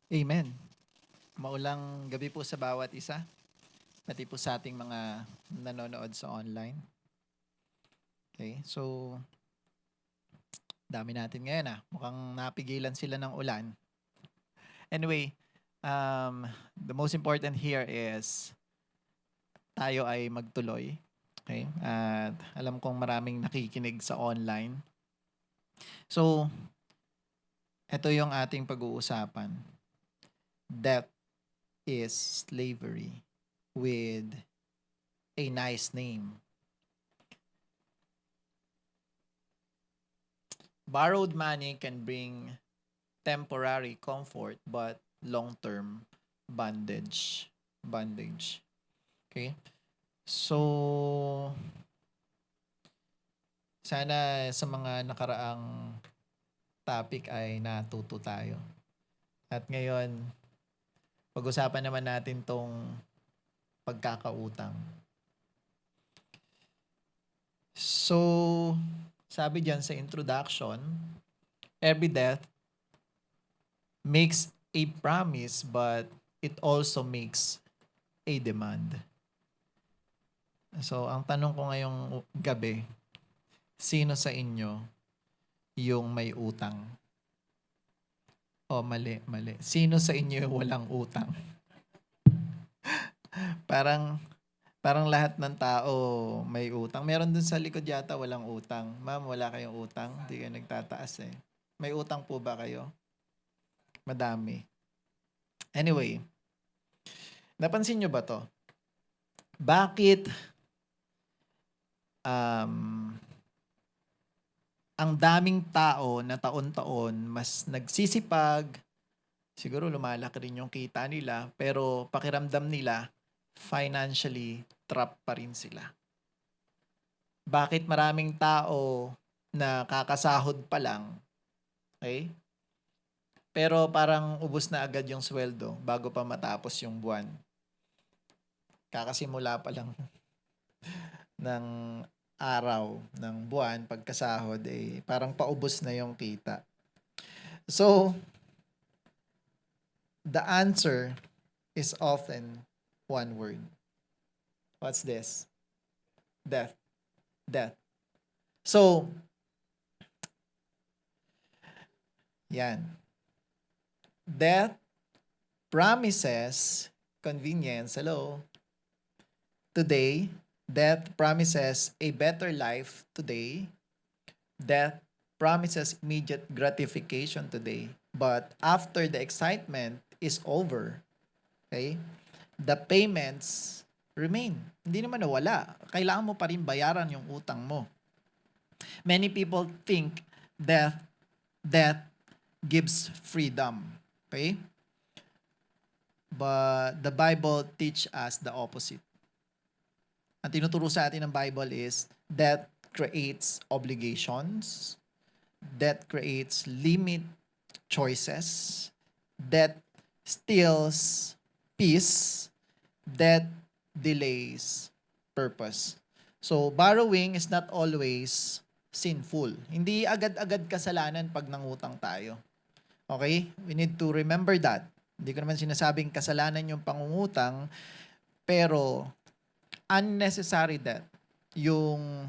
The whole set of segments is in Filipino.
Amen. Maulang gabi po sa bawat isa, pati po sa ating mga nanonood sa online. Okay, so dami natin ngayon Mukhang napigilan sila ng ulan. Anyway, the most important here is tayo ay magtuloy. Okay? At alam kong maraming nakikinig sa online. So, ito yung ating pag-uusapan. Death is slavery with a nice name. Borrowed money can bring temporary comfort but long-term bondage. Bondage. Okay? So, sana sa mga nakaraang topic ay natuto tayo. At ngayon, pag-usapan naman natin tong pagkakautang. So, sabi diyan sa introduction, every death makes a promise but it also makes a demand. So, ang tanong ko ngayong gabi, sino sa inyo yung may utang? Mali, mali. Sino sa inyo yung walang utang? Parang parang lahat ng tao may utang. Meron dun sa likod yata walang utang. Ma'am, wala kayong utang? Hindi kayo nagtataas eh. May utang po ba kayo? Madami. Anyway, napansin nyo ba to? Bakit ang daming tao na taon-taon mas nagsisipag, siguro lumalaki rin yung kita nila, pero pakiramdam nila, financially trapped pa rin sila? Bakit maraming tao na kakasahod pa lang, okay? Pero parang ubos na agad yung sweldo bago pa matapos yung buwan. Kakasimula pa lang ng araw ng buwan, pagkasahod, parang paubos na yung kita. So, the answer is often one word. What's this? Death. Death. So, yan. Death promises convenience. Hello. Today, death promises a better life today. Death promises immediate gratification today. But after the excitement is over, okay, the payments remain. Hindi naman nawala. Kailangan mo pa rin bayaran yung utang mo. Many people think death gives freedom. Okay? But the Bible teach us the opposite. Ang tinuturo sa atin ng Bible is death creates obligations, death creates limit choices, death steals peace, death delays purpose. So, borrowing is not always sinful. Hindi agad-agad kasalanan pag nangutang tayo. Okay? We need to remember that. Hindi ko naman sinasabing kasalanan yung pangungutang, pero unnecessary debt, yung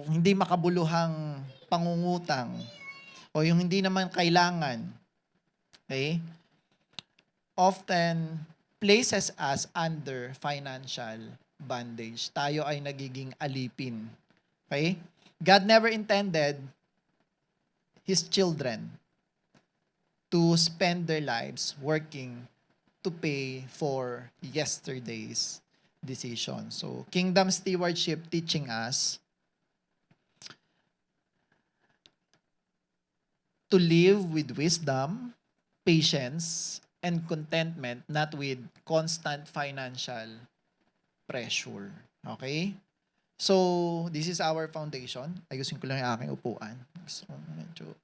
hindi makabuluhang pangungutang o yung hindi naman kailangan, okay, often places us under financial bondage. Tayo ay nagiging alipin. Okay? God never intended His children to spend their lives working to pay for yesterday's decision. So, kingdom stewardship teaching us to live with wisdom, patience, and contentment, not with constant financial pressure. Okay? So, this is our foundation. Ayusin ko lang yung aking upuan. So, medyo,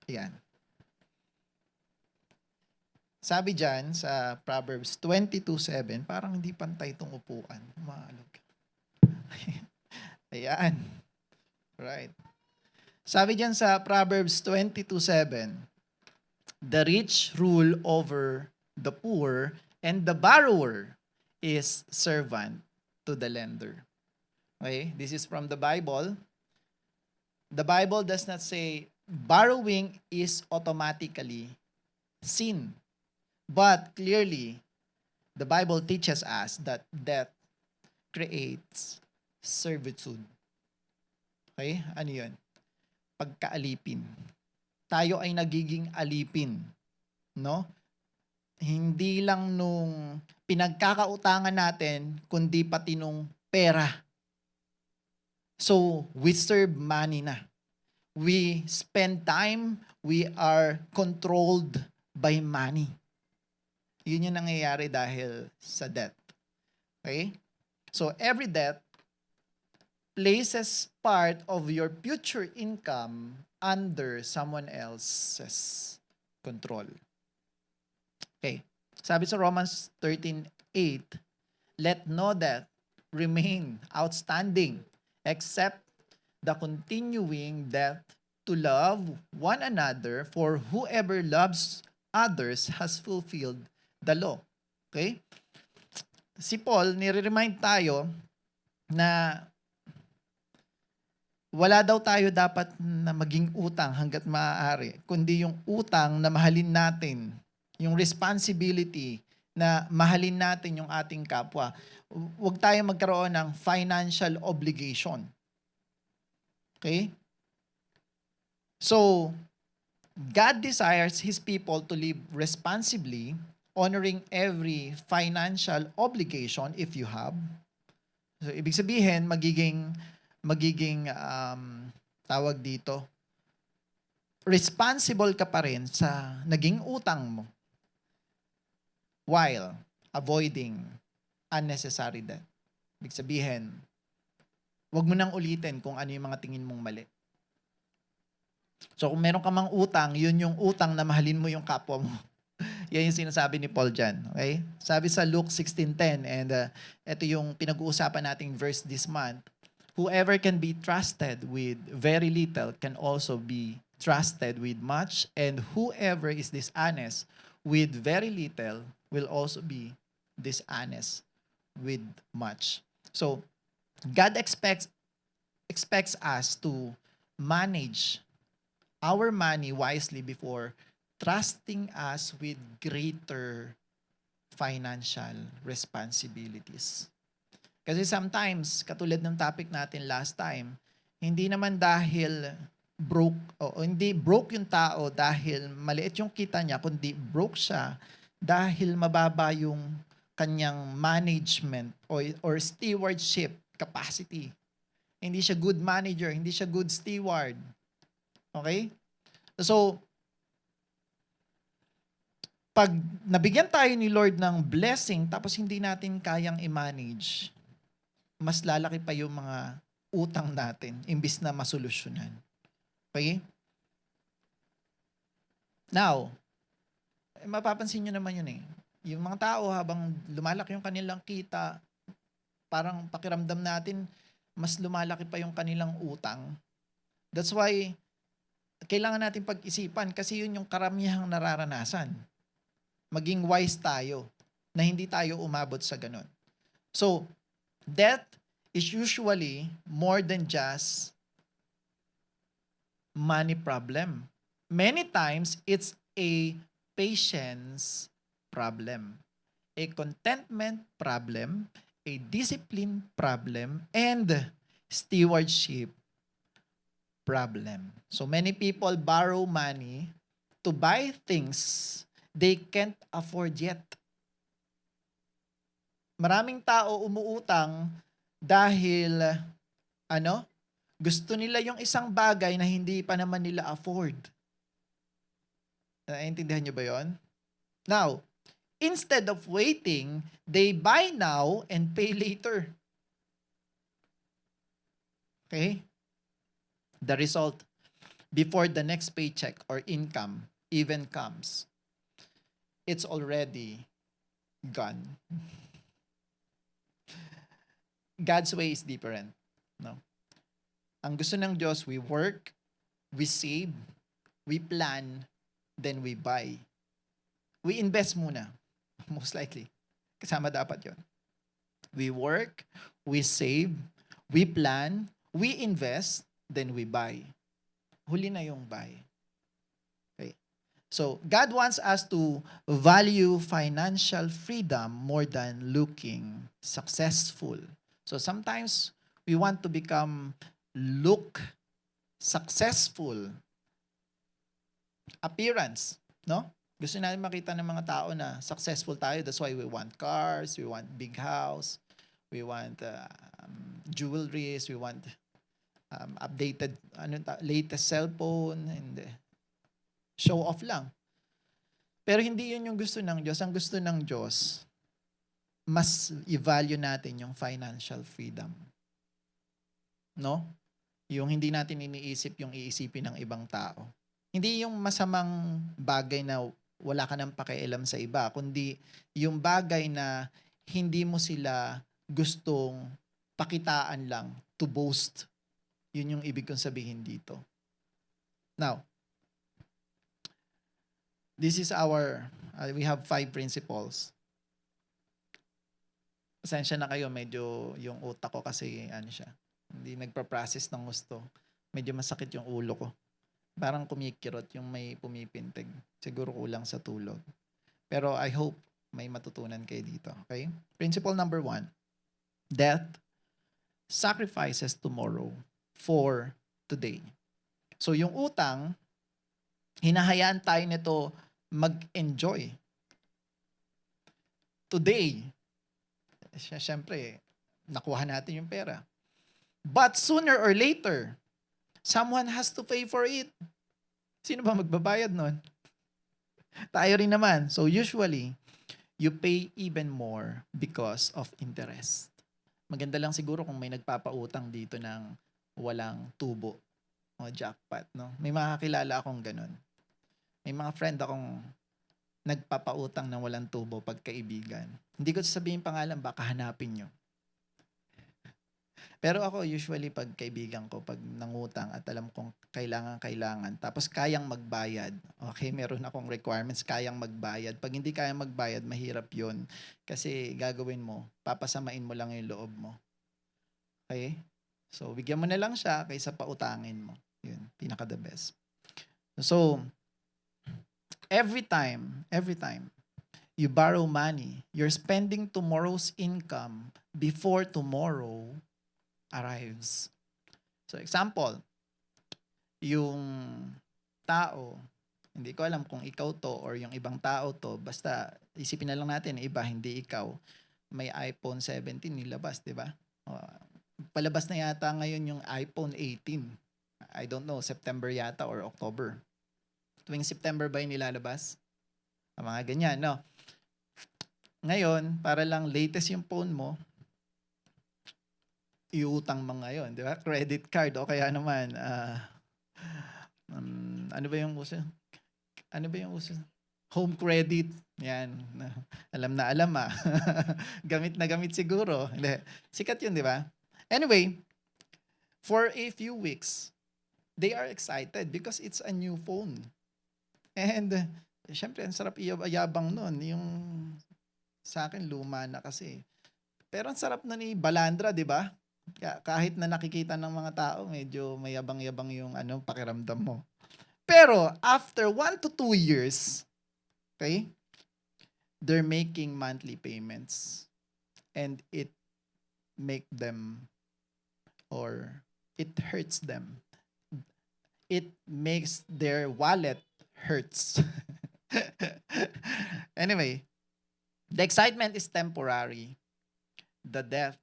ayan. Sabi dyan sa Proverbs 22:7, parang hindi pantay itong upuan. Maalog. Ayan. Right. Sabi dyan sa Proverbs 22:7, The rich rule over the poor, and the borrower is servant to the lender. Okay? This is from the Bible. The Bible does not say borrowing is automatically sin. But clearly, the Bible teaches us that debt creates servitude. Okay? Ano yun? Pagkaalipin. Tayo ay nagiging alipin. No? Hindi lang nung pinagkakautangan natin, kundi pati nung pera. So, we serve money na. We spend time, we are controlled by money. Yun yung nangyayari dahil sa debt. Okay? So, every debt places part of your future income under someone else's control. Okay. Sabi sa Romans 13:8, let no debt remain outstanding except the continuing debt to love one another, for whoever loves others has fulfilled the law. Okay? Si Paul, nire-remind tayo na wala daw tayo dapat na maging utang hanggat maaari, kundi yung utang na mahalin natin, yung responsibility na mahalin natin yung ating kapwa. Huwag tayo magkaroon ng financial obligation. Okay? So, God desires His people to live responsibly, honoring every financial obligation if you have. So, ibig sabihin, magiging tawag dito, responsible ka pa rin sa naging utang mo while avoiding unnecessary debt. Ibig sabihin, wag mo nang ulitin kung ano yung mga tingin mong mali. So kung meron ka mang utang, yun yung utang na mahalin mo yung kapwa mo. Yan yung sinasabi ni Paul dyan. Okay? Sabi sa Luke 16:10, and ito yung pinag-uusapan nating verse this month. Whoever can be trusted with very little can also be trusted with much, and whoever is dishonest with very little will also be dishonest with much. So, God expects us to manage our money wisely before trusting us with greater financial responsibilities. Kasi sometimes, katulad ng topic natin last time, hindi naman dahil hindi broke yung tao dahil maliit yung kita niya, kundi broke siya dahil mababa yung kanyang management or stewardship capacity. Hindi siya good manager, hindi siya good steward. Okay? So, pag nabigyan tayo ni Lord ng blessing tapos hindi natin kayang i-manage, mas lalaki pa yung mga utang natin imbis na masolusyonan. Okay? Now, mapapansin nyo naman yun eh. Yung mga tao habang lumalaki yung kanilang kita, parang pakiramdam natin, mas lumalaki pa yung kanilang utang. That's why, kailangan natin pag-isipan kasi yun yung karamihang nararanasan. Maging wise tayo na hindi tayo umabot sa ganun. So, debt is usually more than just money problem. Many times, it's a patience problem, a contentment problem, a discipline problem, and stewardship problem. So many people borrow money to buy things they can't afford yet. Maraming tao umuutang dahil gusto nila yung isang bagay na hindi pa naman nila afford. Naiintindihan niyo ba yon? Now, instead of waiting, they buy now and pay later. Okay? The result, before the next paycheck or income even comes, it's already gone. God's way is different. No? Ang gusto ng Diyos, we work, we save, we plan, then we buy. We invest muna, most likely. Kasama dapat yon. We work, we save, we plan, we invest, then we buy. Huli na yung buy. Okay. So, God wants us to value financial freedom more than looking successful. So, sometimes we want to look successful appearance, no? Gusto natin makita ng mga tao na successful tayo. That's why we want cars, we want big house, we want jewelries, we want updated latest cellphone, and show off lang. Pero hindi yun yung gusto ng Diyos. Ang gusto ng Diyos, mas i-value natin yung financial freedom. No? Yung hindi natin iniisip yung iisipin ng ibang tao. Hindi yung masamang bagay na wala ka nang pakialam sa iba, kundi yung bagay na hindi mo sila gustong pakitaan lang to boast. Yun yung ibig kong sabihin dito. Now, this is we have 5 principles. Pasensya na kayo, medyo yung utak ko kasi hindi nagpa-process ng gusto. Medyo masakit yung ulo ko. Parang kumikirot yung may pumipintig. Siguro kulang sa tulog. Pero I hope may matutunan kayo dito. Okay? Principle number 1. Death sacrifices tomorrow for today. So yung utang, hinahayaan tayo nito mag-enjoy. Today, syempre, nakuha natin yung pera. But sooner or later, someone has to pay for it. Sino ba magbabayad nun? Tayo rin naman. So usually, you pay even more because of interest. Maganda lang siguro kung may nagpapautang dito ng walang tubo o jackpot. No? May makakilala akong ganun. May mga friend akong nagpapautang ng walang tubo pagkaibigan. Hindi ko sasabihin pangalan, baka hanapin nyo. Pero ako usually pag kaibigan ko, pag nangutang at alam kong kailangan, tapos kayang magbayad, okay, meron akong requirements, kayang magbayad. Pag hindi kayang magbayad, mahirap yun. Kasi gagawin mo, papasamain mo lang yung loob mo. Okay? So, bigyan mo na lang siya kaysa pautangin mo. Yun, pinaka the best. So, every time you borrow money, you're spending tomorrow's income before tomorrow arrives. So example, yung tao, hindi ko alam kung ikaw to or yung ibang tao to, basta isipin na lang natin, iba, hindi ikaw, may iPhone 17 nilabas, di ba? Palabas na yata ngayon yung iPhone 18. I don't know, September yata or October. Tuwing September ba yung nilalabas? Mga ganyan, no? Ngayon, para lang latest yung phone mo, iutang mga yon, di ba? Credit card o kaya naman ano ba yung uso? Home credit. Yan. Alam na alam gamit na gamit siguro. Hindi. Sikat yun, di ba? Anyway, for a few weeks, they are excited because it's a new phone. And syempre, ang sarap iyabang nun. Yung sa akin, luma na kasi. Pero ang sarap na ni Balandra, di ba? Kahit na nakikita ng mga tao, medyo mayabang-yabang yung pakiramdam mo. Pero after 1 to 2 years, okay, they're making monthly payments. And it make them, or it hurts them. It makes their wallet hurts. Anyway, the excitement is temporary. The death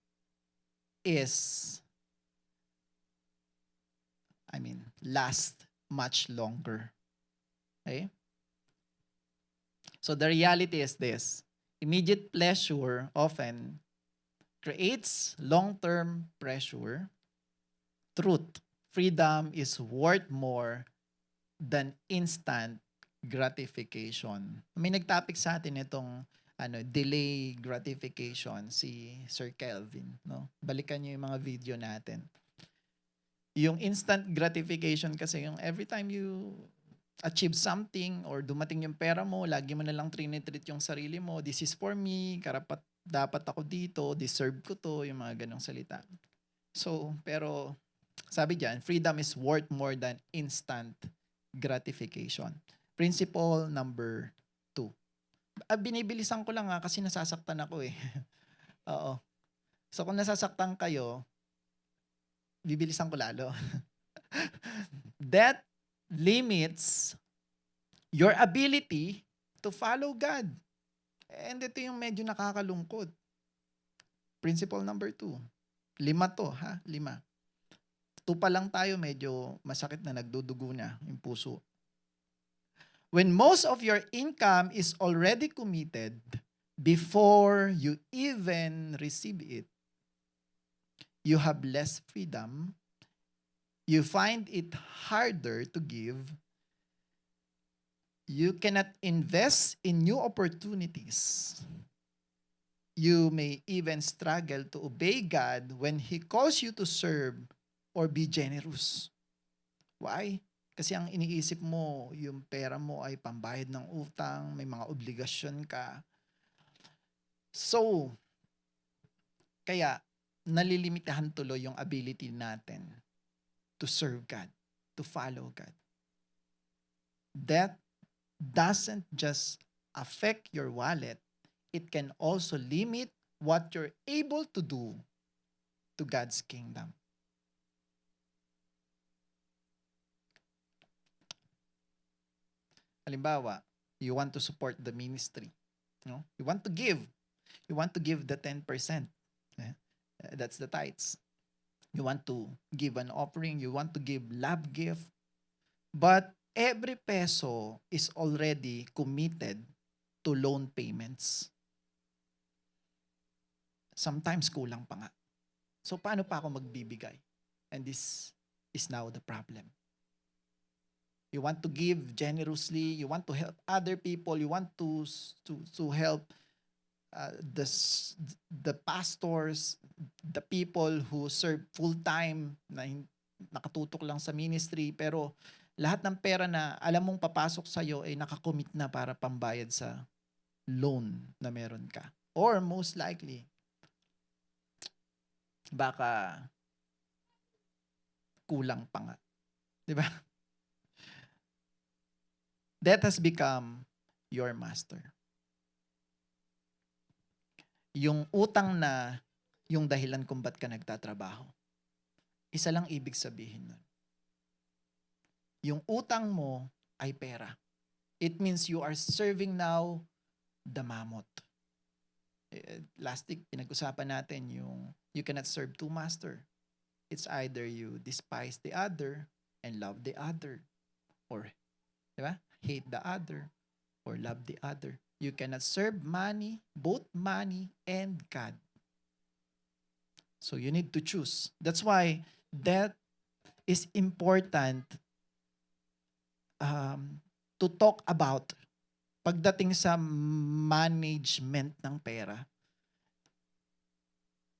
last much longer. Okay? So the reality is this. Immediate pleasure often creates long-term pressure. Truth, freedom is worth more than instant gratification. May nag-topic sa atin itong delay gratification, si Sir Kelvin, no? Balikan niyo yung mga video natin. Yung instant gratification kasi yung every time you achieve something or dumating yung pera mo, lagi mo na lang trinitreat yung sarili mo, this is for me, dapat ako dito, deserve ko to, yung mga ganong salita. So, pero sabi diyan, freedom is worth more than instant gratification. Principle number 2. Binibilisan ko lang kasi nasasaktan ako eh. Oo. So kung nasasaktan kayo, bibilisan ko lalo. That limits your ability to follow God. And ito yung medyo nakakalungkot. Principle number 2. 5 to, 5. 2 pa lang tayo, medyo masakit na, nagdudugo na yung puso. When most of your income is already committed before you even receive it, you have less freedom. You find it harder to give. You cannot invest in new opportunities. You may even struggle to obey God when He calls you to serve or be generous. Why? Kasi ang iniisip mo, yung pera mo ay pambayad ng utang, may mga obligasyon ka. So, kaya nalilimitahan tuloy yung ability natin to serve God, to follow God. That doesn't just affect your wallet, it can also limit what you're able to do to God's kingdom. Halimbawa, you want to support the ministry. No? You want to give. You want to give the 10%. That's the tithes. You want to give an offering. You want to give love gift. But every peso is already committed to loan payments. Sometimes kulang pa nga. So paano pa ako magbibigay? And this is now the problem. You want to give generously, you want to help other people, you want to help the pastors, the people who serve full-time, na nakatutok lang sa ministry, pero lahat ng pera na alam mong papasok sa'yo ay nakakommit na para pambayad sa loan na meron ka. Or most likely, baka kulang pa nga. Di ba? That has become your master. Yung utang na yung dahilan kung ba't ka nagtatrabaho. Isa lang ibig sabihin nun. Yung utang mo ay pera. It means you are serving now the mammoth. Last week, pinag-usapan natin yung you cannot serve two masters. It's either you despise the other and love the other. Or, di ba? Hate the other or love the other. You cannot serve money, both money and God. So you need to choose. That's why that is important to talk about pagdating sa management ng pera.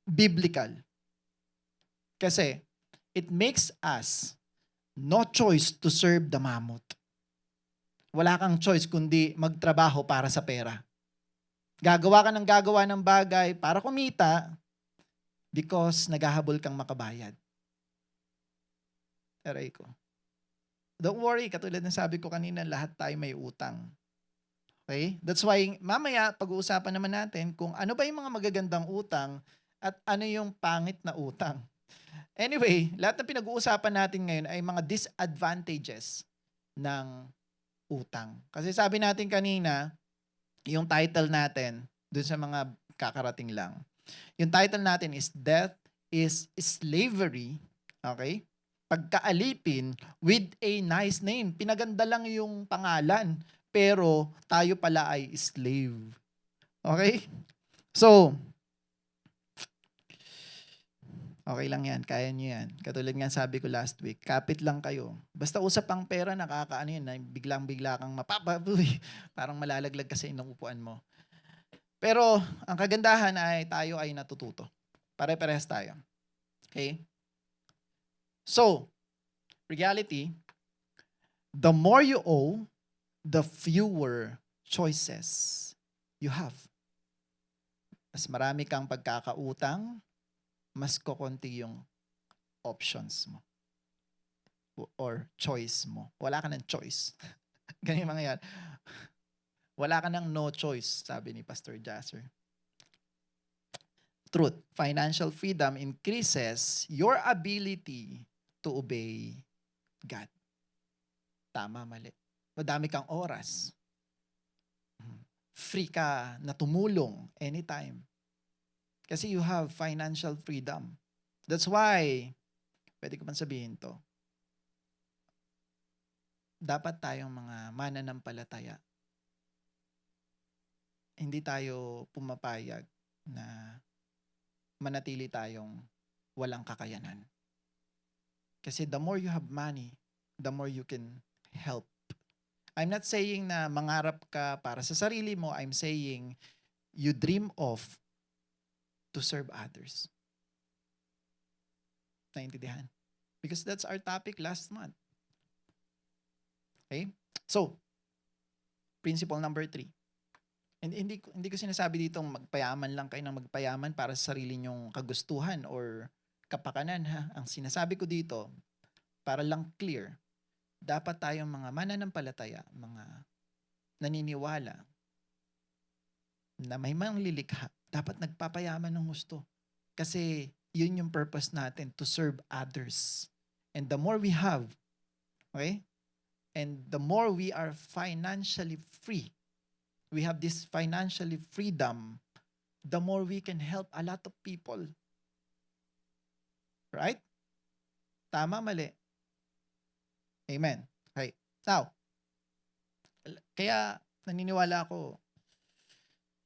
Biblical. Kasi it makes us no choice to serve the mammoth. Wala kang choice kundi magtrabaho para sa pera. Gagawa ka ng bagay para kumita because naghahabol kang makabayad. Aray ko. Don't worry, katulad ng sabi ko kanina, lahat tayo may utang. Okay? That's why mamaya pag-uusapan naman natin kung ano ba yung mga magagandang utang at ano yung pangit na utang. Anyway, lahat ng pinag-uusapan natin ngayon ay mga disadvantages ng utang. Kasi sabi natin kanina, yung title natin, dun sa mga kakarating lang, yung title natin is Death is Slavery, okay? Pagkaalipin with a nice name. Pinaganda lang yung pangalan, pero tayo pala ay slave. Okay? So, okay lang yan, kaya nyo yan. Katulad nga sabi ko last week, kapit lang kayo. Basta usap ang pera, nakakaano yun, biglang-bigla kang mapapabuy. Parang malalaglag kasi ng upuan mo. Pero, ang kagandahan ay tayo ay natututo. Pare-parehas tayo. Okay? So, reality, The more you owe, the fewer choices you have. Mas marami kang pagkakautang, mas kokonti yung options mo or choice mo. Wala ka ng choice. Ganyan mga yan. Wala ka ng no choice, sabi ni Pastor Jasser. Truth, financial freedom increases your ability to obey God. Tama, mali. Madami kang oras. Free ka na tumulong anytime. Kasi you have financial freedom. That's why, pwede ko man sabihin to, dapat tayong mga mananampalataya. Hindi tayo pumapayag na manatili tayong walang kakayanan. Kasi the more you have money, the more you can help. I'm not saying na mangarap ka para sa sarili mo. I'm saying you dream of to serve others. Naintindihan? Because that's our topic last month. Okay? So, principle number 3. And hindi ko sinasabi dito magpayaman lang kayo ng magpayaman para sa sarili nyong kagustuhan or kapakanan, ha. Ang sinasabi ko dito, para lang clear, dapat tayong mga mananampalataya, mga naniniwala na may manglilikha, dapat nagpapayaman ng gusto. Kasi yun yung purpose natin, to serve others. And the more we have, okay? And the more we are financially free, we have this financially freedom, the more we can help a lot of people. Right? Tama, mali? Amen. Okay. Now, kaya naniniwala ako,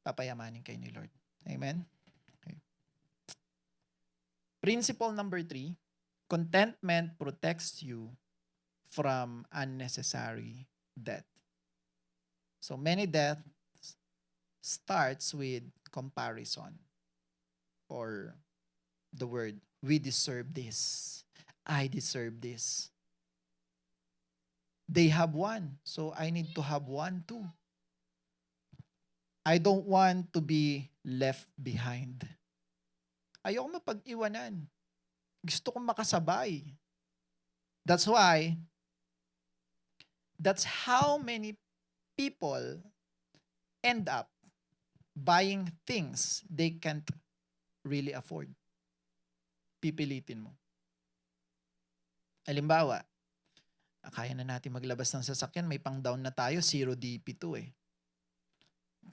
papayamanin kayo ni Lord. Amen? Okay. Principle number 3, contentment protects you from unnecessary debt. So many debt starts with comparison, or the word, we deserve this. I deserve this. They have one, so I need to have one too. I don't want to be left behind. Ayoko mapag-iwanan. Gusto kong makasabay. That's why, that's how many people end up buying things they can't really afford. Pipilitin mo. Halimbawa, kaya na natin maglabas ng sasakyan, may pang-down na tayo, 0 DP2 eh.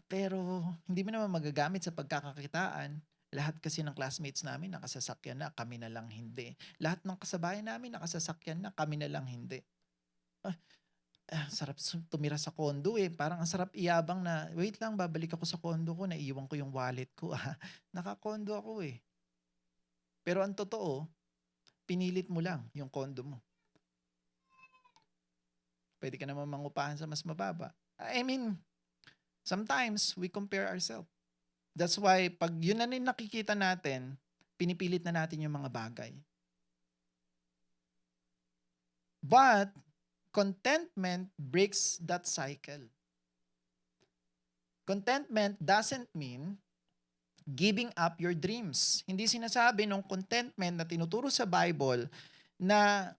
Pero hindi mo naman magagamit sa pagkakakitaan. Lahat kasi ng classmates namin nakasasakyan na, kami na lang hindi. Lahat ng kasabayan namin nakasasakyan na, kami na lang hindi. Sarap tumira sa condo eh. Parang ang sarap iyabang na, wait lang, babalik ako sa condo ko, naiiwan ko yung wallet ko. Naka-condo ako eh. Pero ang totoo, pinilit mo lang yung condo mo. Pwede ka naman mangupahan sa mas mababa. I mean, sometimes we compare ourselves. That's why, pag yun na rin nakikita natin, pinipilit na natin yung mga bagay. But, contentment breaks that cycle. Contentment doesn't mean giving up your dreams. Hindi sinasabi ng contentment na tinuturo sa Bible na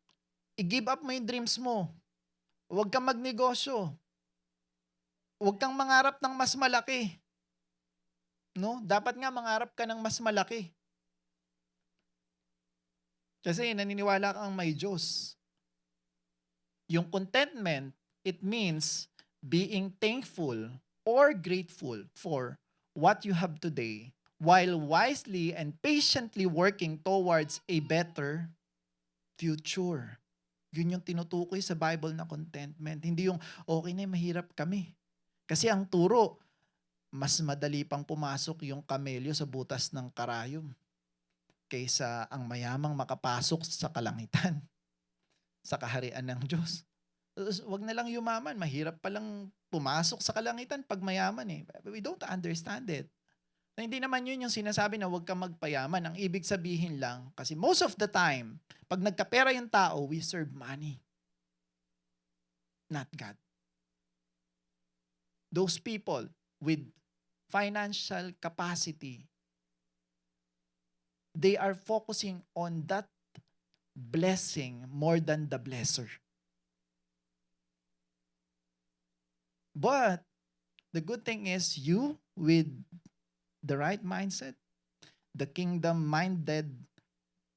i-give up mo yung dreams mo. Huwag kang magnegosyo. Huwag kang mangarap ng mas malaki. No? Dapat nga mangarap ka ng mas malaki. Kasi naniniwala kang may Diyos. Yung contentment, it means being thankful or grateful for what you have today while wisely and patiently working towards a better future. Yun yung tinutukoy sa Bible na contentment. Hindi yung okay na mahirap kami. Kasi ang turo, mas madali pang pumasok yung kamelyo sa butas ng karayom kaysa ang mayamang makapasok sa kalangitan, sa kaharian ng Diyos. Wag na lang yumaman, mahirap palang pumasok sa kalangitan pag mayaman eh. We don't understand it. Na hindi naman yun yung sinasabi na wag kang magpayaman. Ang ibig sabihin lang, kasi most of the time, pag nagkapera yung tao, we serve money. not God. Those people with financial capacity, they are focusing on that blessing more than the blesser. But the good thing is, you with the right mindset, the kingdom-minded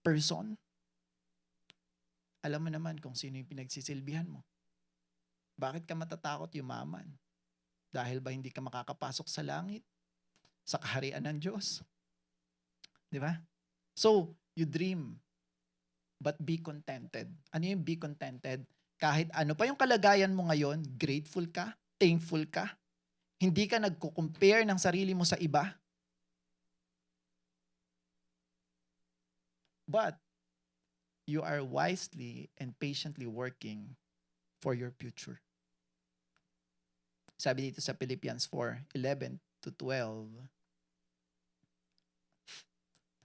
person, alam mo naman kung sino yung pinagsisilbihan mo. Bakit ka matatakot yumaman? Dahil ba hindi ka makakapasok sa langit? Sa kaharian ng Diyos? Di ba? So, you dream, but be contented. Ano yung be contented? Kahit ano pa yung kalagayan mo ngayon, grateful ka, thankful ka, hindi ka nagko-compare ng sarili mo sa iba. But, you are wisely and patiently working for your future. Sabi dito sa Philippians 4:11-12,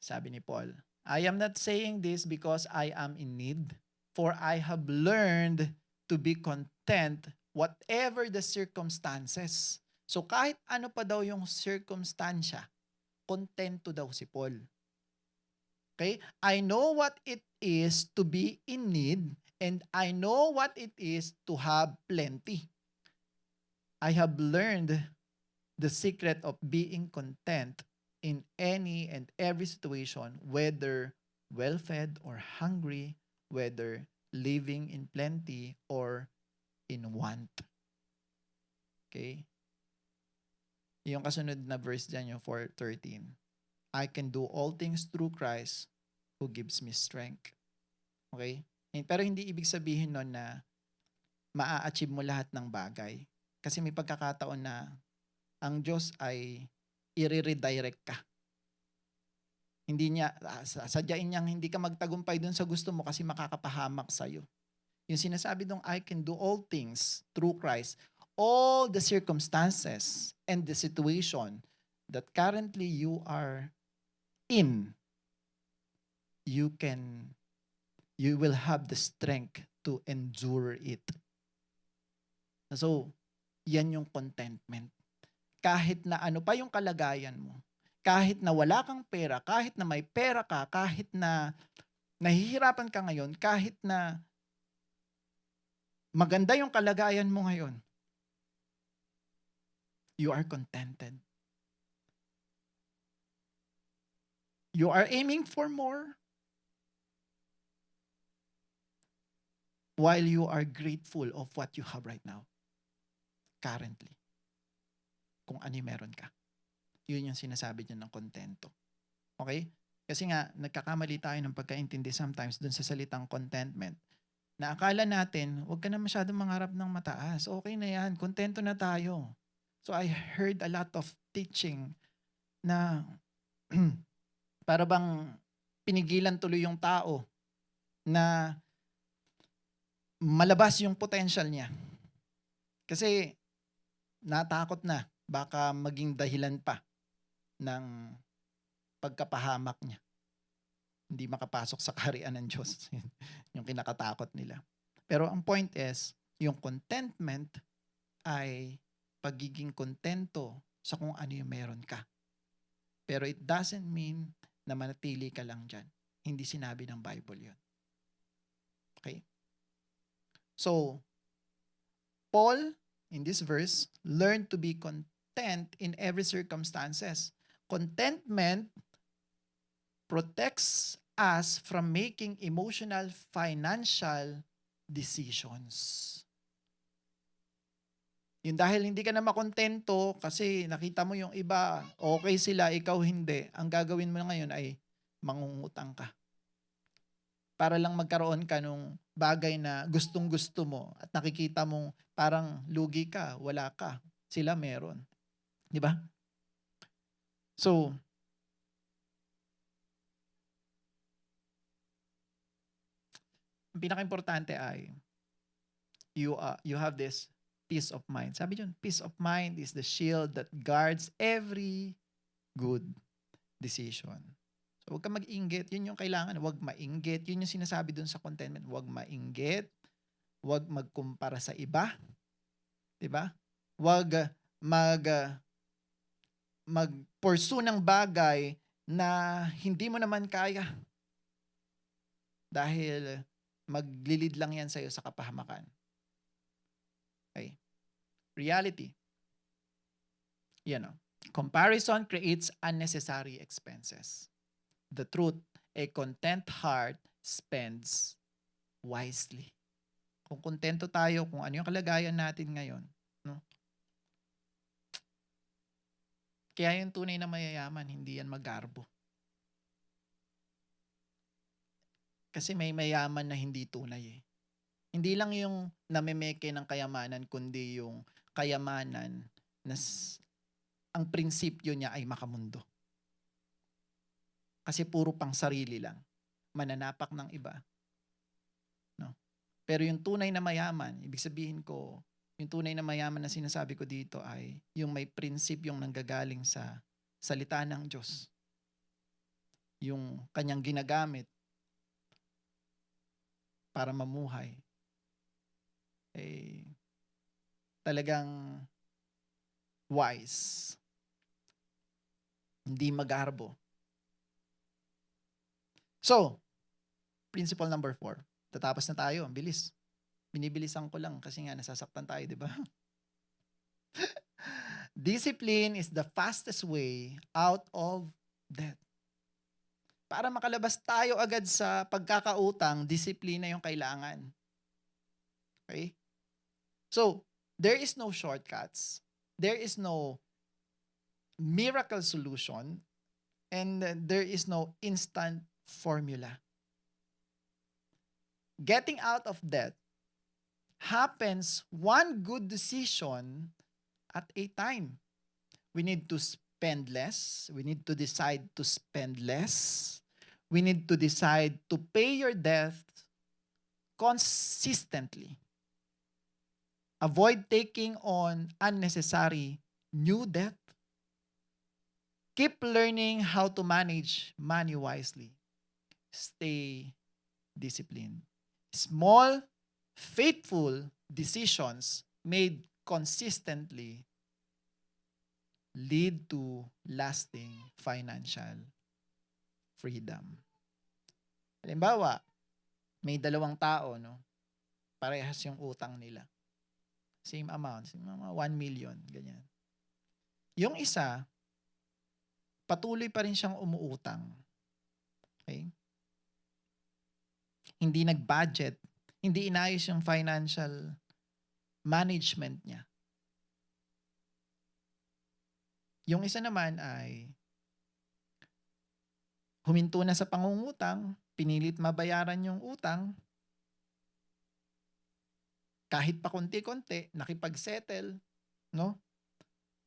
sabi ni Paul, I am not saying this because I am in need, for I have learned to be content whatever the circumstances. So kahit ano pa daw yung circumstansya, kontento daw si Paul. Okay? I know what it is to be in need, and I know what it is to have plenty. I have learned the secret of being content in any and every situation, whether well-fed or hungry, whether living in plenty or in want. Okay? Yung kasunod na verse dyan, yung 4:13. I can do all things through Christ who gives me strength. Okay? Pero hindi ibig sabihin nun na maa-achieve mo lahat ng bagay. Kasi may pagkakataon na ang Diyos ay i-redirect ka. Hindi niya, sadyain niyang hindi ka magtagumpay dun sa gusto mo kasi makakapahamak sa'yo. Yung sinasabi dong, I can do all things through Christ, all the circumstances and the situation that currently you are in, you will have the strength to endure it. So, yan yung contentment. Kahit na ano pa yung kalagayan mo, kahit na wala kang pera, kahit na may pera ka, kahit na nahihirapan ka ngayon, kahit na maganda yung kalagayan mo ngayon, you are contented. You are aiming for more while you are grateful of what you have right now, currently. Kung ano meron ka. Yun yung sinasabi niya ng kontento. Okay? Kasi nga, nagkakamali tayo ng pagkaintindi sometimes dun sa salitang contentment. Na akala natin, huwag ka na masyadong mangarap ng mataas. Okay na yan, kontento na tayo. So I heard a lot of teaching na para bang pinigilan tuloy yung tao na malabas yung potential niya. Kasi natakot na, baka maging dahilan pa ng pagkapahamak niya. Hindi makapasok sa kaharian ng Diyos. Yung kinakatakot nila. Pero ang point is, yung contentment ay pagiging kontento sa kung ano yung meron ka. Pero it doesn't mean na manatili ka lang dyan. Hindi sinabi ng Bible yun. Okay? So, Paul, in this verse, learned to be content in every circumstances. Contentment protects us from making emotional, financial decisions. Yun dahil hindi ka na makontento kasi nakita mo yung iba, okay sila, ikaw hindi. Ang gagawin mo ngayon ay mangungutang ka. Para lang magkaroon ka nung bagay na gustong-gusto mo at nakikita mong parang lugi ka, wala ka. Sila meron. Di ba? So, ang pinaka-importante ay you have this peace of mind. Sabi yun, peace of mind is the shield that guards every good decision. So, huwag kang mag-inggit. Yun yung kailangan. Huwag mainggit. Yun yung sinasabi dun sa contentment. Huwag mainggit. Huwag magkumpara sa iba, 'di ba? Huwag mag-pursue ng bagay na hindi mo naman kaya dahil maglilid lang yan sa'yo sa kapahamakan. Okay? Reality. Comparison creates unnecessary expenses. The truth, a content heart spends wisely. Kung kontento tayo, kung ano yung kalagayan natin ngayon, no? Kaya yung tunay na mayayaman, hindi yan magarbo. Kasi may mayaman na hindi tunay eh. Hindi lang yung namemeke ng kayamanan, kundi yung kayamanan na ang prinsipyo niya ay makamundo. Kasi puro pang sarili lang. Mananapak ng iba. No? Pero yung tunay na mayaman, ibig sabihin ko, yung tunay na mayaman na sinasabi ko dito ay yung may prinsipyong nanggagaling sa salita ng Diyos. Yung kanyang ginagamit para mamuhay. Talagang wise. Hindi magarbo. So, principle number 4. Tatapos na tayo. Ang bilis. Binibilisan ko lang kasi nga nasasaktan tayo, di ba? Discipline is the fastest way out of debt. Para makalabas tayo agad sa pagkakautang, disiplina yung kailangan. Okay? So, there is no shortcuts. There is no miracle solution. And there is no instant formula. Getting out of debt happens one good decision at a time. We need to spend less. We need to decide to spend less. We need to decide to pay your debt consistently. Avoid taking on unnecessary new debt. Keep learning how to manage money wisely. Stay disciplined. Small, faithful decisions made consistently lead to lasting financial freedom. Halimbawa, may dalawang tao, no? Parehas yung utang nila. Same amount, 1 million, ganyan. Yung isa, patuloy pa rin siyang umuutang. Okay? Hindi nag-budget, hindi inayos yung financial management niya. Yung isa naman ay huminto na sa pangungutang, pinilit mabayaran yung utang, kahit pa konti-konti, nakipag-settle, no?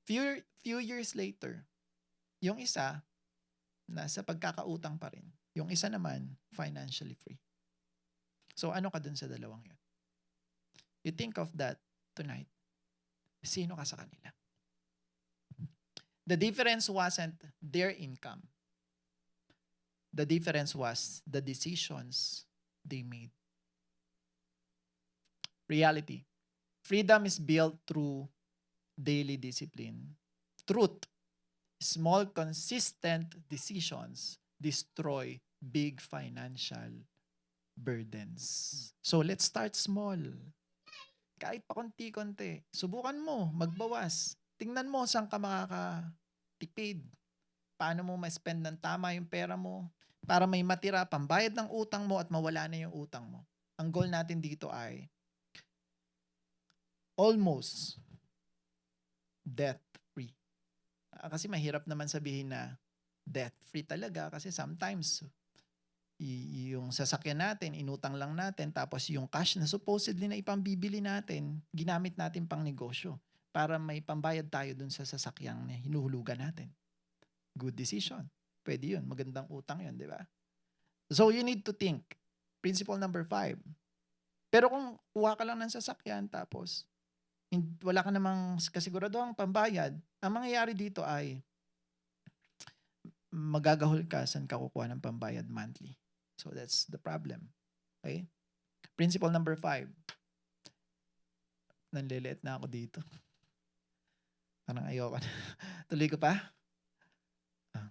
Few years later, yung isa, nasa pagkakautang pa rin. Yung isa naman, financially free. So ano ka dun sa dalawang yun? You think of that tonight. Sino ka sa kanila? The difference wasn't their income. The difference was the decisions they made. Reality. Freedom is built through daily discipline. Truth. Small, consistent decisions destroy big financial burdens. So let's start small. Kahit pa konti-konti. Subukan mo, magbawas. Tingnan mo saan ka makakatipid. Paano mo ma-spend ng tama yung pera mo para may matira, pambayad ng utang mo at mawala na yung utang mo. Ang goal natin dito ay almost debt-free. Kasi mahirap naman sabihin na debt-free talaga kasi sometimes yung sasakyan natin, inutang lang natin, tapos yung cash na supposedly na ipambibili natin, ginamit natin pang negosyo para may pambayad tayo dun sa sasakyang na hinuhulugan natin. Good decision. Pwede yun. Magandang utang yun, di ba? So you need to think. Principle number 5. Pero kung kuha ka lang ng sasakyan tapos wala ka namang kasiguraduhang pambayad, ang mangyayari dito ay magagahol ka saan ka kukuha ng pambayad monthly. So that's the problem. Okay? Principle number 5. Nanliliit na ako dito. Parang ayoko na. Tuloy ko pa? Ah.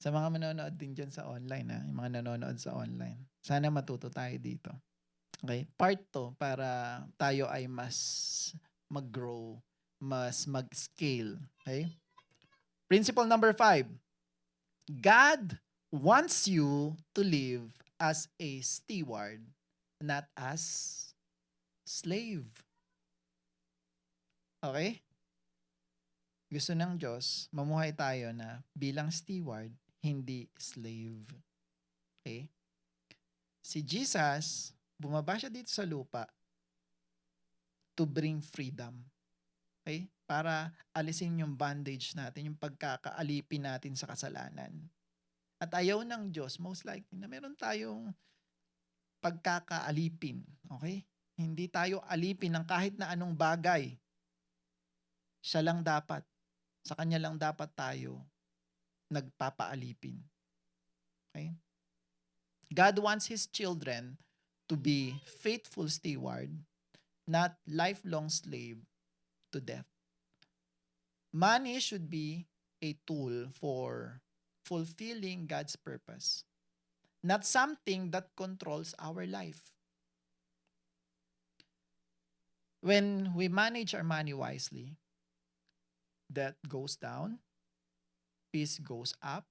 Sa mga manonood din dyan sa online, yung mga nanonood sa online. Sana matuto tayo dito. Okay? Part to para tayo ay mas mag-grow, mas mag-scale. Okay? Principle number 5. God wants you to live as a steward, not as slave. Okay? Gusto ng Diyos, mamuhay tayo na bilang steward, hindi slave. Okay? Si Jesus, bumaba siya dito sa lupa to bring freedom. Okay? Para alisin yung bandage natin, yung pagkakaalipin natin sa kasalanan. At ayaw ng Diyos, most likely, na meron tayong pagkakaalipin. Okay? Hindi tayo alipin ng kahit na anong bagay. Siya lang dapat. Sa Kanya lang dapat tayo nagpapaalipin. Okay? God wants His children to be faithful steward, not lifelong slave to death. Money should be a tool for fulfilling God's purpose, not something that controls our life. When we manage our money wisely, debt goes down, peace goes up,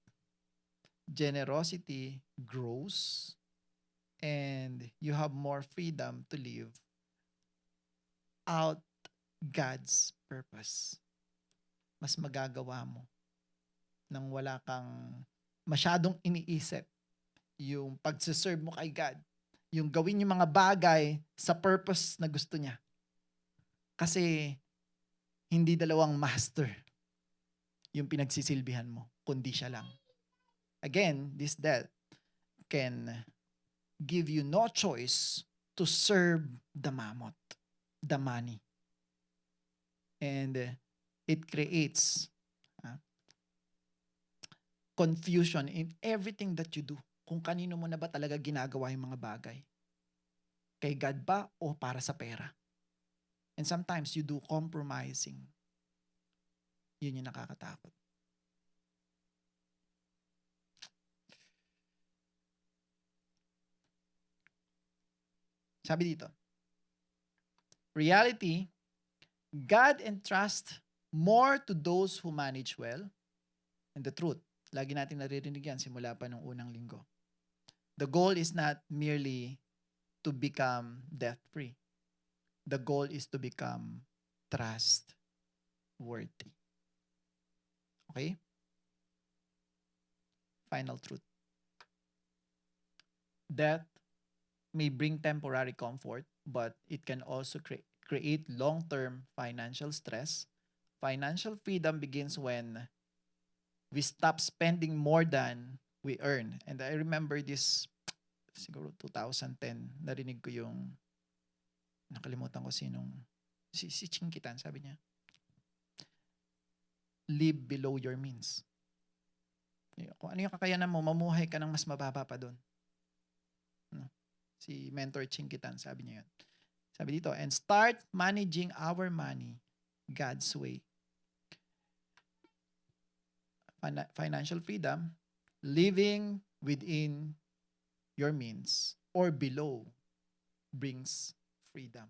generosity grows, and you have more freedom to live out God's purpose. Mas magagawa mo nang wala kang masyadong iniisip yung pagsiserve mo kay God. Yung gawin yung mga bagay sa purpose na gusto niya. Kasi hindi dalawang master yung pinagsisilbihan mo, kundi siya lang. Again, this debt can give you no choice to serve the mammoth, the money. And it creates confusion in everything that you do. Kung kanino mo na ba talaga ginagawa yung mga bagay. Kay God ba o para sa pera? And sometimes you do compromising. Yun yung nakakatakot. Sabi dito, reality, God entrusts more to those who manage well. And the truth, lagi natin naririnig yan simula pa nung unang linggo. The goal is not merely to become debt-free. The goal is to become trustworthy. Okay? Final truth. Debt may bring temporary comfort, but it can also create long-term financial stress. Financial freedom begins when we stop spending more than we earn. And I remember this, siguro 2010, narinig ko yung, nakalimutan ko si Chinkitan, sabi niya, live below your means. Kung ano yung kakayanan mo, mamuhay ka ng mas mababa pa doon. Si Mentor Chinkitan, sabi niya yun. Sabi dito, and start managing our money God's way. Financial freedom, living within your means or below brings freedom.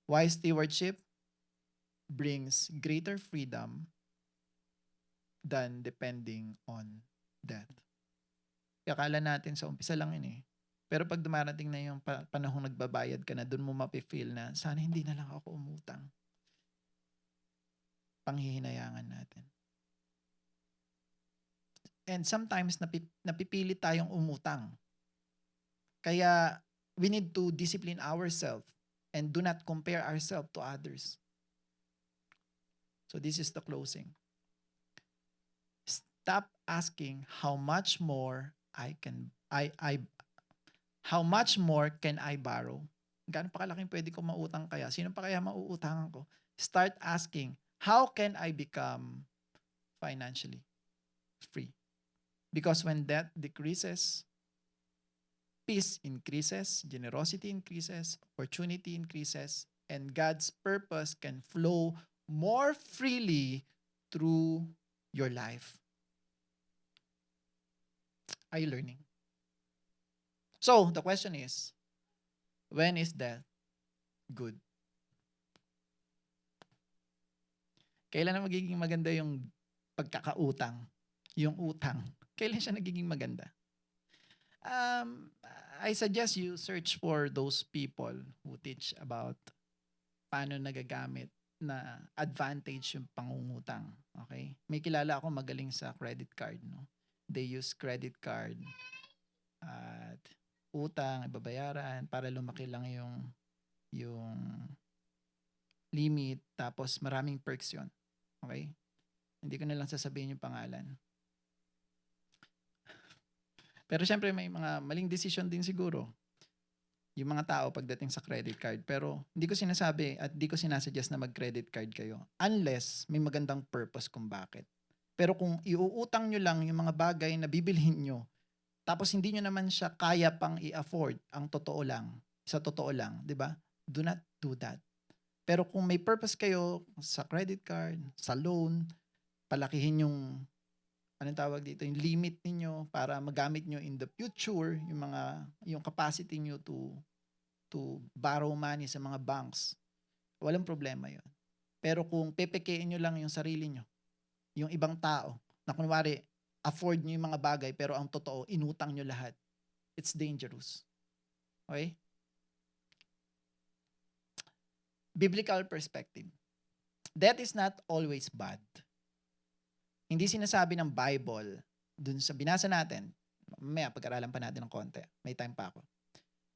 Wise stewardship brings greater freedom than depending on debt. Akala natin sa umpisa lang yun eh. Pero pag dumarating na yung panahong nagbabayad ka na, doon mo mapifeel na sana hindi na lang ako umutang. Panghihinayangan natin. And sometimes napipili tayong umutang. Kaya we need to discipline ourselves and do not compare ourselves to others. So this is the closing. Stop asking how much more how much more can I borrow? Gaano pa kalaking pwede ko mautang kaya? Sino pa kaya mauutangan ko? Start asking, how can I become financially free? Because when debt decreases, peace increases, generosity increases, opportunity increases, and God's purpose can flow more freely through your life. Are you learning? So, the question is, when is death good? Kailan na magiging maganda yung pagkakautang? Yung utang. Kailan siya nagiging maganda? I suggest you search for those people who teach about paano nagagamit na advantage yung pangungutang. Okay? May kilala ako magaling sa credit card. No? They use credit card at utang, ibabayaran para lumaki lang yung limit, tapos maraming perks yun. Okay? Hindi ko na lang sasabihin yung pangalan. Pero syempre may mga maling decision din siguro yung mga tao pagdating sa credit card. Pero hindi ko sinasabi at hindi ko sinasuggest na mag-credit card kayo unless may magandang purpose kung bakit. Pero kung iuutang nyo lang yung mga bagay na bibilhin nyo, tapos hindi nyo naman siya kaya pang i-afford, sa totoo lang, di ba? Do not do that. Pero kung may purpose kayo sa credit card, sa loan, palakihin yung anong tawag dito, yung limit ninyo para magamit nyo in the future yung capacity nyo to borrow money sa mga banks. Walang problema 'yon. Pero kung pepekein nyo lang yung sarili nyo, yung ibang tao, na kunwari afford nyo yung mga bagay pero ang totoo inutang nyo lahat, it's dangerous. Okay? Biblical perspective. Death is not always bad. Hindi sinasabi ng Bible, dun sa binasa natin, mamaya pag-aralan pa natin ng konti, may time pa ako,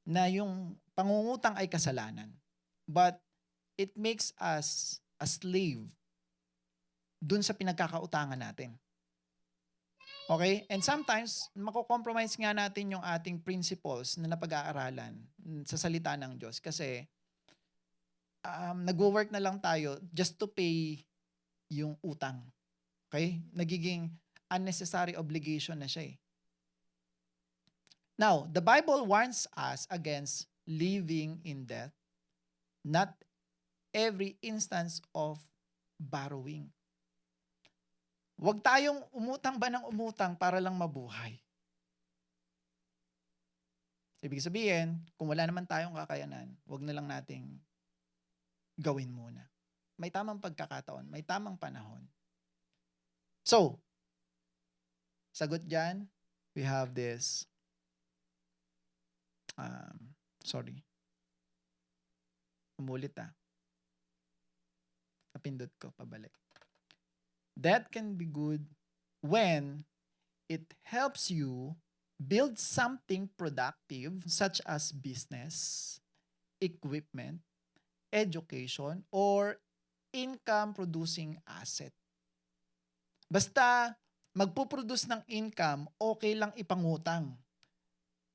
na yung pangungutang ay kasalanan. But it makes us a slave dun sa pinagkakautangan natin. Okay? And sometimes, mako-compromise nga natin yung ating principles na napag-aaralan sa salita ng Diyos kasi nag-work na lang tayo just to pay yung utang. Okay? Nagiging unnecessary obligation na siya eh. Now, the Bible warns us against living in debt, not every instance of borrowing. Huwag tayong umutang ba ng umutang para lang mabuhay. Ibig sabihin, kung wala naman tayong kakayanan, huwag na lang nating gawin muna. May tamang pagkakataon, may tamang panahon. So, sagot dyan, we have this, umulit napindot ko, pabalik. That can be good when it helps you build something productive such as business, equipment, education, or income-producing asset. Basta magpuproduce ng income, okay lang ipangutang.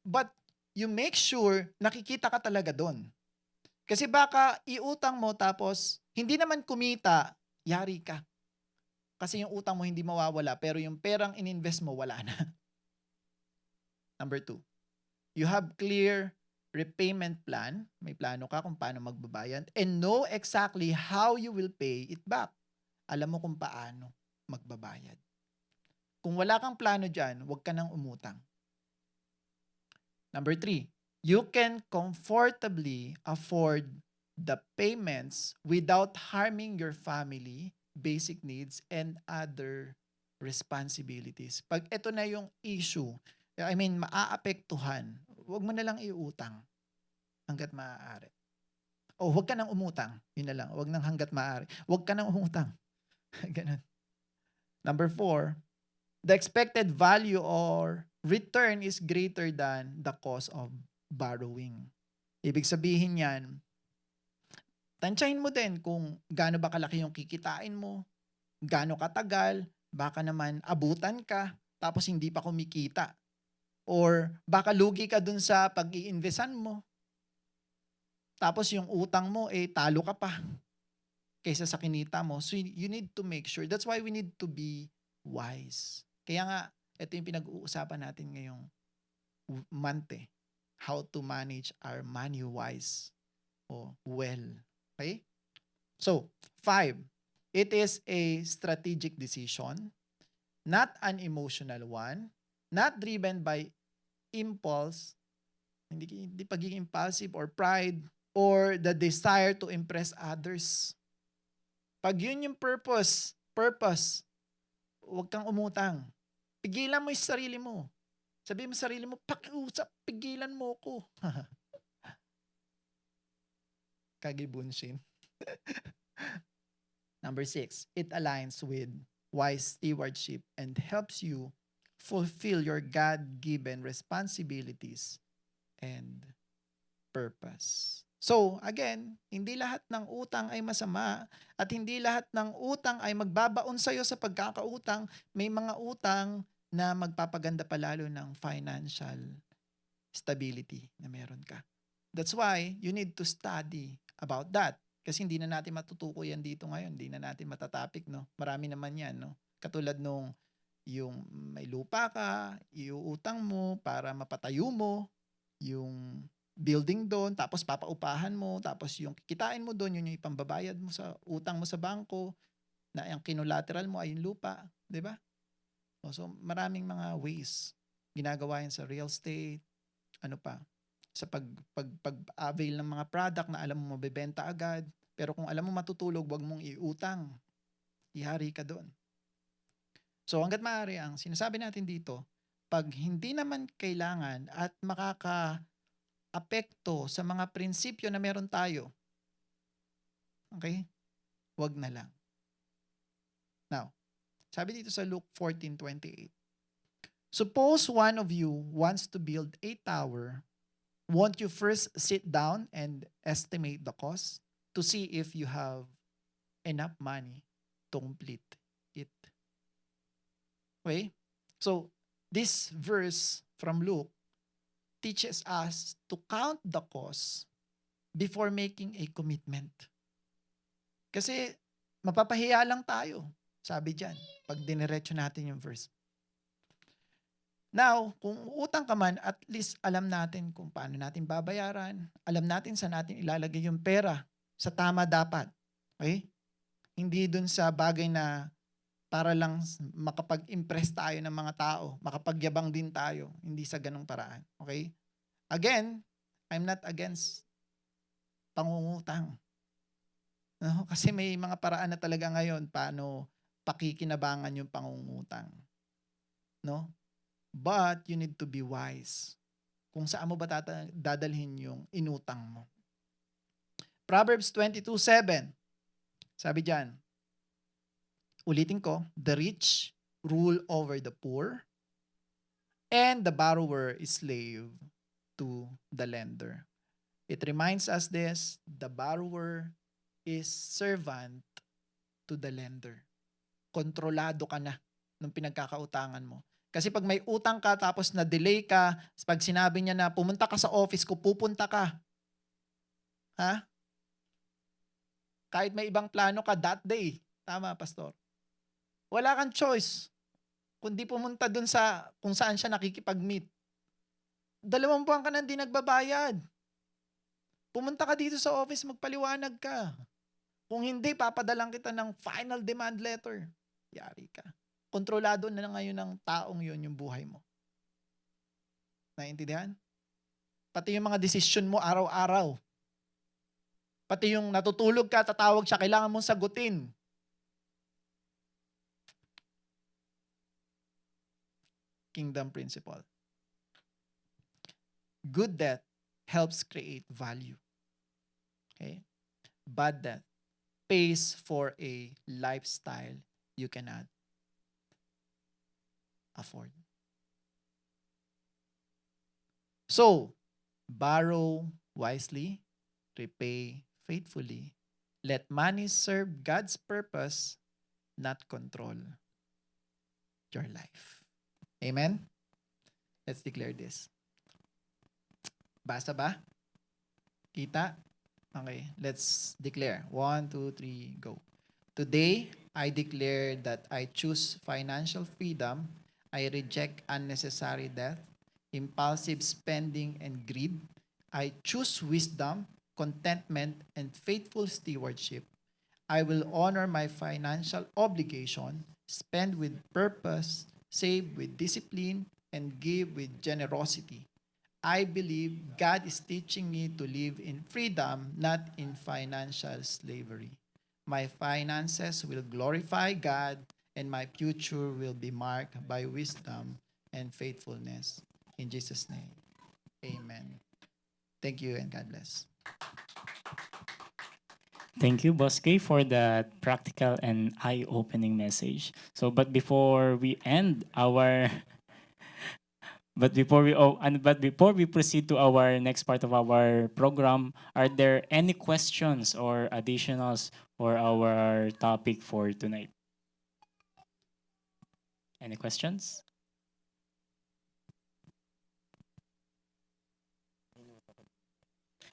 But you make sure nakikita ka talaga doon. Kasi baka iutang mo tapos hindi naman kumita, yari ka. Kasi yung utang mo hindi mawawala pero yung perang ininvest mo wala na. Number 2, you have clear repayment plan. May plano ka kung paano magbabayad and know exactly how you will pay it back. Alam mo kung paano magbabayad. Kung wala kang plano dyan, huwag ka nang umutang. Number 3, you can comfortably afford the payments without harming your family, basic needs, and other responsibilities. Pag ito na yung issue, maaapektuhan, huwag mo na lang iutang hanggat maaari. O huwag ka nang umutang. Yun na lang. Huwag nang hanggat maaari. Huwag ka nang umutang. Ganun. Number 4, the expected value or return is greater than the cost of borrowing. Ibig sabihin yan, tansyahin mo din kung gaano ba kalaki yung kikitain mo, gaano katagal, baka naman abutan ka, tapos hindi pa kumikita. Or baka lugi ka dun sa pag-i-investan mo. Tapos yung utang mo, talo ka pa kaysa sa kinita mo. So you need to make sure. That's why we need to be wise. Kaya nga, ito yung pinag-uusapan natin ngayong month How to manage our money wise o well. Okay? So, 5, it is a strategic decision, not an emotional one, not driven by impulse, hindi pagiging impulsive or pride, or the desire to impress others. Pag yun yung purpose, huwag kang umutang. Pigilan mo yung sarili mo. Sabihin mo sa sarili mo, pakiusap, pigilan mo ko. Kagibunshin. Number 6, it aligns with wise stewardship and helps you fulfill your God-given responsibilities and purpose. So, again, hindi lahat ng utang ay masama at hindi lahat ng utang ay magbabaon sa'yo sa pagkakautang. May mga utang na magpapaganda pa lalo ng financial stability na meron ka. That's why you need to study about that. Kasi hindi na natin matutuko yan dito ngayon. Hindi na natin matatapik, no? Marami naman yan, no? Katulad nung yung may lupa ka, iuutang mo para mapatayo mo yung building doon, tapos papaupahan mo, tapos yung kikitain mo doon, yun yung ipambabayad mo sa utang mo sa bangko, na ang kinolateral mo ay yung lupa, di ba? So, maraming mga ways. Ginagawa yan sa real estate, ano pa, sa pag-avail ng mga product na alam mo mabebenta agad, pero kung alam mo matutulog, wag mong iutang. Ihari ka doon. So, hanggat maaari, ang sinasabi natin dito, pag hindi naman kailangan at makaka-apekto sa mga prinsipyo na meron tayo, okay, wag na lang. Now, sabi dito sa Luke 14:28, suppose one of you wants to build a tower, won't you first sit down and estimate the cost to see if you have enough money to complete it? Okay? So, this verse from Luke teaches us to count the cost before making a commitment. Kasi mapapahiya lang tayo, sabi dyan, pag diniretso natin yung verse. Now, kung utang ka man, at least alam natin kung paano natin babayaran, alam natin saan natin ilalagay yung pera sa tama dapat. Okay? Hindi dun sa bagay na para lang makapag-impress tayo ng mga tao, makapagyabang din tayo, hindi sa ganong paraan. Okay? Again, I'm not against pangungutang. No? Kasi may mga paraan na talaga ngayon paano pakikinabangan yung pangungutang. No? But you need to be wise kung saan mo ba dadalhin yung inutang mo. Proverbs 22:7, sabi dyan, ulitin ko, the rich rule over the poor, and the borrower is slave to the lender. It reminds us this, the borrower is servant to the lender. Kontrolado ka na ng pinagkakautangan mo. Kasi pag may utang ka tapos na-delay ka, pag sinabi niya na pumunta ka sa office ko, pupunta ka. Ha? Kahit may ibang plano ka that day. Tama, Pastor. Wala kang choice kundi pumunta dun sa kung saan siya nakikipag-meet. 2 buwan ka nang di nagbabayad. Pumunta ka dito sa office, magpaliwanag ka. Kung hindi, papadalang kita ng final demand letter. Yari ka. Kontrolado na ngayon ng taong yun yung buhay mo. Naintindihan? Pati yung mga desisyon mo araw-araw. Pati yung natutulog ka, tatawag siya, kailangan mong sagutin. Kingdom principle. Good debt helps create value. Okay? Bad debt pays for a lifestyle you cannot afford. So, borrow wisely, repay faithfully. Let money serve God's purpose, not control your life. Amen? Let's declare this. Basa ba? Kita? Okay, let's declare. 1, 2, 3, go. Today, I declare that I choose financial freedom. I reject unnecessary debt, impulsive spending, and greed. I choose wisdom, contentment, and faithful stewardship. I will honor my financial obligation, spend with purpose, save with discipline, and give with generosity. I believe God is teaching me to live in freedom, not in financial slavery. My finances will glorify God, and my future will be marked by wisdom and faithfulness. In Jesus' name, amen. Thank you and God bless. Thank you, Boss K, for that practical and eye-opening message. So, but before we end our, but before we proceed to our next part of our program, are there any questions or additionals for our topic for tonight? Any questions?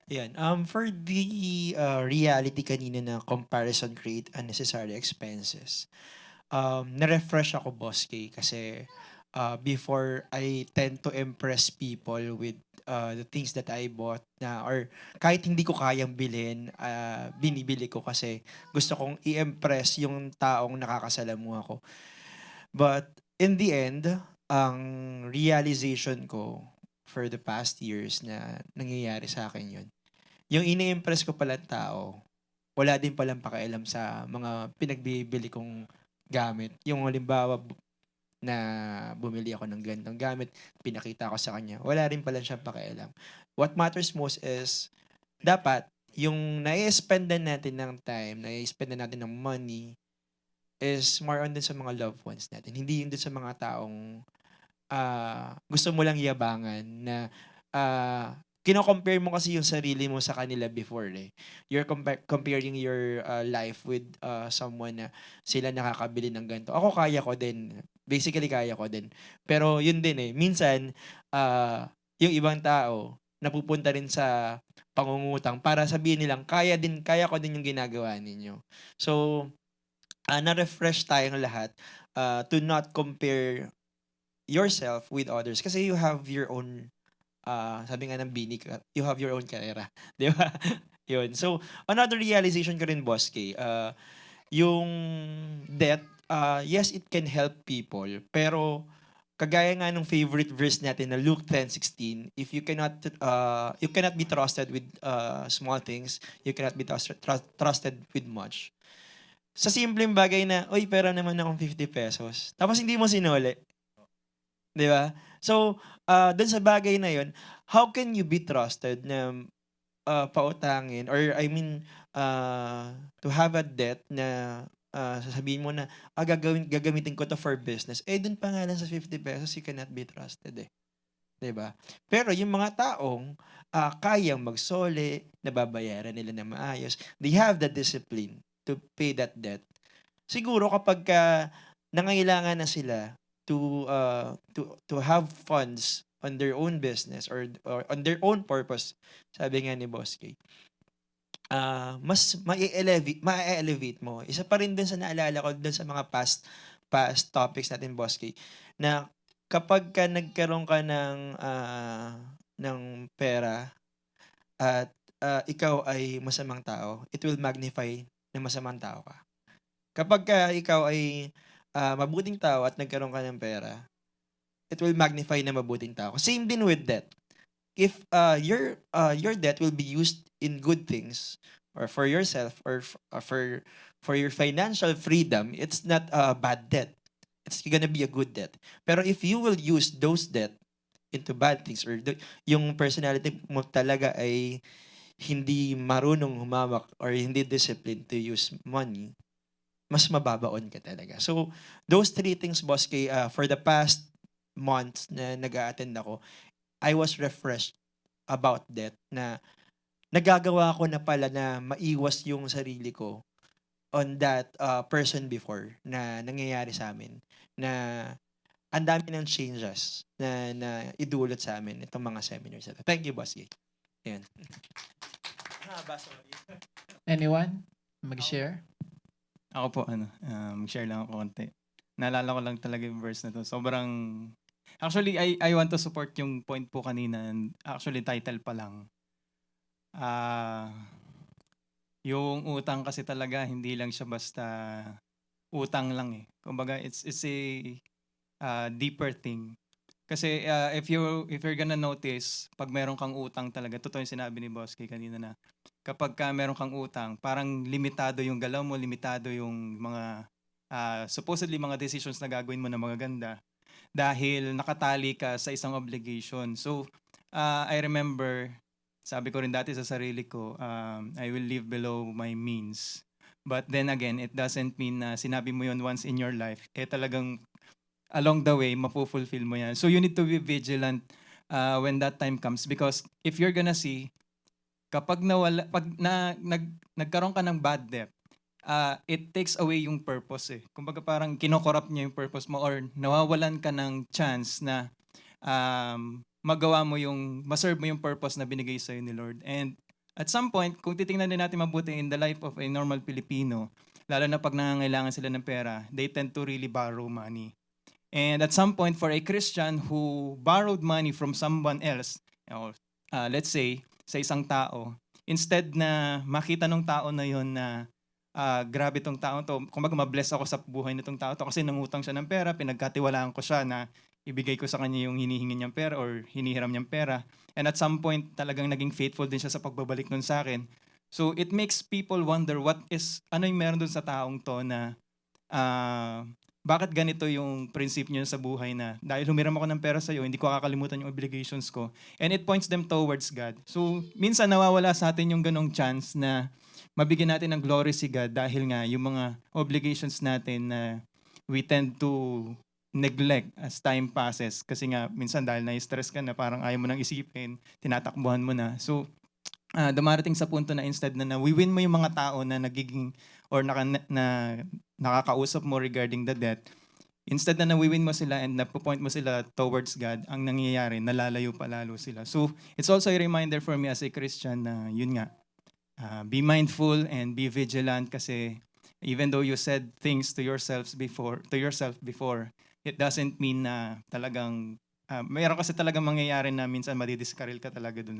Yan. For the reality kanina na comparison create unnecessary expenses, na-refresh ako, Boss K, kasi before I tend to impress people with the things that I bought na or kahit hindi ko kayang bilhin, binibili ko kasi gusto kong i-impress yung taong nakakasalamuha ko. But in the end, ang realization ko for the past years na nangyayari sa akin yun, yung ini-impress ko palang tao, wala din palang pakialam sa mga pinagbibili kong gamit. Yung halimbawa na bumili ako ng ganitong gamit, pinakita ko sa kanya, wala rin pala siyang pakialam. What matters most is, dapat, yung nai-spendan natin ng time, nai-spendan natin ng money, is more on din sa mga loved ones natin. Hindi yun din sa mga taong gusto mo lang yabangan na kino-compare mo kasi yung sarili mo sa kanila before eh. You're comparing your life with someone na sila nakakabili ng ganito. Ako kaya ko din. Basically kaya ko din. Pero yun din eh. Minsan, yung ibang tao, napupunta rin sa pangungutang para sabihin nilang kaya ko din yung ginagawa ninyo. So, na-refresh tayong lahat to not compare yourself with others kasi you have your own sabi nga ng Bini, you have your own karera. Di ba? Yun. So, another realization ko rin, Boss K, yung debt, yes, it can help people, pero kagaya nga ng favorite verse natin na Luke 10:16, if you cannot be trusted with small things, you cannot be trusted with much. Sa simpleng bagay na, oy, pera naman akong 50 pesos. Tapos hindi mo sinuli. 'Di ba? So, dun sa bagay na 'yon, how can you be trusted na pautangin or I mean, to have a debt na sasabihin mo na, gagamitin ko 'to for business, eh, dun pa nga lang sa 50 pesos you cannot be trusted, eh, 'di ba? Pero yung mga taong, kayang magsoli, nababayaran nila ng maayos, they have the discipline to pay that debt. Siguro kapagka nangangailangan na sila to have funds on their own business or on their own purpose, sabi nga ni Boss K, mas ma-elevate mo. Isa pa rin dun sa naalala ko dun sa mga past topics natin, Boss K, na kapag ka nagkaroon ka ng pera at ikaw ay masamang tao, it will magnify na masamang tao ka. Kapag ka ikaw ay mabuting tao at nagkaroon ka ng pera, it will magnify na mabuting tao. Same din with debt. If your debt will be used in good things or for yourself or for your financial freedom, it's not a bad debt. It's gonna be a good debt. Pero if you will use those debt into bad things or yung personality mo talaga ay hindi marunong humawak or hindi disciplined to use money, mas mababaon ka talaga. So, those three things, Boss K, for the past months na nag-a-attend ako, I was refreshed about that na nagagawa ko na pala na maiwas yung sarili ko on that person before na nangyayari sa amin na ang dami ng changes na idulot sa amin itong mga seminars. Thank you, Boss K. Ayan. Anyone? Mag-share? Ako po, mag-share lang ako konti. Naalala ko lang talaga yung verse na to. Sobrang, actually, I want to support yung point po kanina. Actually, title pa lang. Ah, yung utang kasi talaga hindi lang siya basta utang lang eh. Kumbaga it's a deeper thing. Kasi if you're gonna notice, pag meron kang utang talaga, totoo yung sinabi ni Boss Kay kanina na kapag ka meron kang utang, parang limitado yung galaw mo, limitado yung mga supposedly mga decisions na gagawin mo na magaganda dahil nakatali ka sa isang obligation. So, I remember, sabi ko rin dati sa sarili ko, I will live below my means. But then again, it doesn't mean na sinabi mo yun once in your life, talagang along the way, mapufulfill mo yan. So you need to be vigilant when that time comes because if you're gonna see, kapag nagkaroon ka ng bad debt, it takes away yung purpose eh. Kumbaga parang kinokorrupt niya yung purpose mo or nawawalan ka ng chance na magawa mo yung, maserve mo yung purpose na binigay sa'yo ni Lord. And at some point, kung titingnan din natin mabuti in the life of a normal Filipino, lalo na pag nangangailangan sila ng pera, they tend to really borrow money. And at some point, for a Christian who borrowed money from someone else, or let's say, sa isang tao, instead na makita ng tao na yon na grabe tong tao to, kumbaga mabless ako sa buhay nitong tao to kasi nangutang siya ng pera, pinagkatiwalaan ko siya na ibigay ko sa kanya yung hinihingi niyang pera or hinihiram niyang pera. And at some point, talagang naging faithful din siya sa pagbabalik nun sa akin. So it makes people wonder ano yung meron dun sa taong to na bakit ganito yung prinsipyo niya sa buhay na dahil humiram ako ng pera sa'yo, hindi ko kakalimutan yung obligations ko. And it points them towards God. So, minsan nawawala sa atin yung ganong chance na mabigyan natin ng glory si God dahil nga yung mga obligations natin na we tend to neglect as time passes. Kasi nga, minsan dahil na-stress ka na parang ayaw mo nang isipin, tinatakbuhan mo na. So, dumarating sa punto na instead na nawiwin mo yung mga tao na nagiging or nakakausap mo regarding the debt, instead na nawiwin mo sila and napopoint mo sila towards God, ang nangyayari, nalalayo pa lalo sila. So, it's also a reminder for me as a Christian na yun nga, be mindful and be vigilant kasi even though you said things to yourself before, it doesn't mean na talagang mayroon kasi talagang mangyayari na minsan madidiskaril ka talaga dun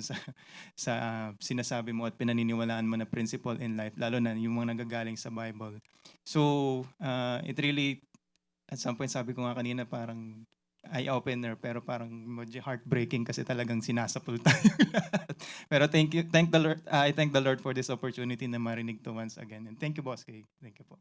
sa sinasabi mo at pinaniniwalaan mo na principle in life, lalo na yung mga nagagaling sa Bible. So, it really, at some point sabi ko nga kanina parang eye-opener pero parang medyo heartbreaking kasi talagang sinasapul tayo lahat. Pero thank the Lord, I thank the Lord for this opportunity na marinig to once again. And thank you, Boss Kay. Thank you po.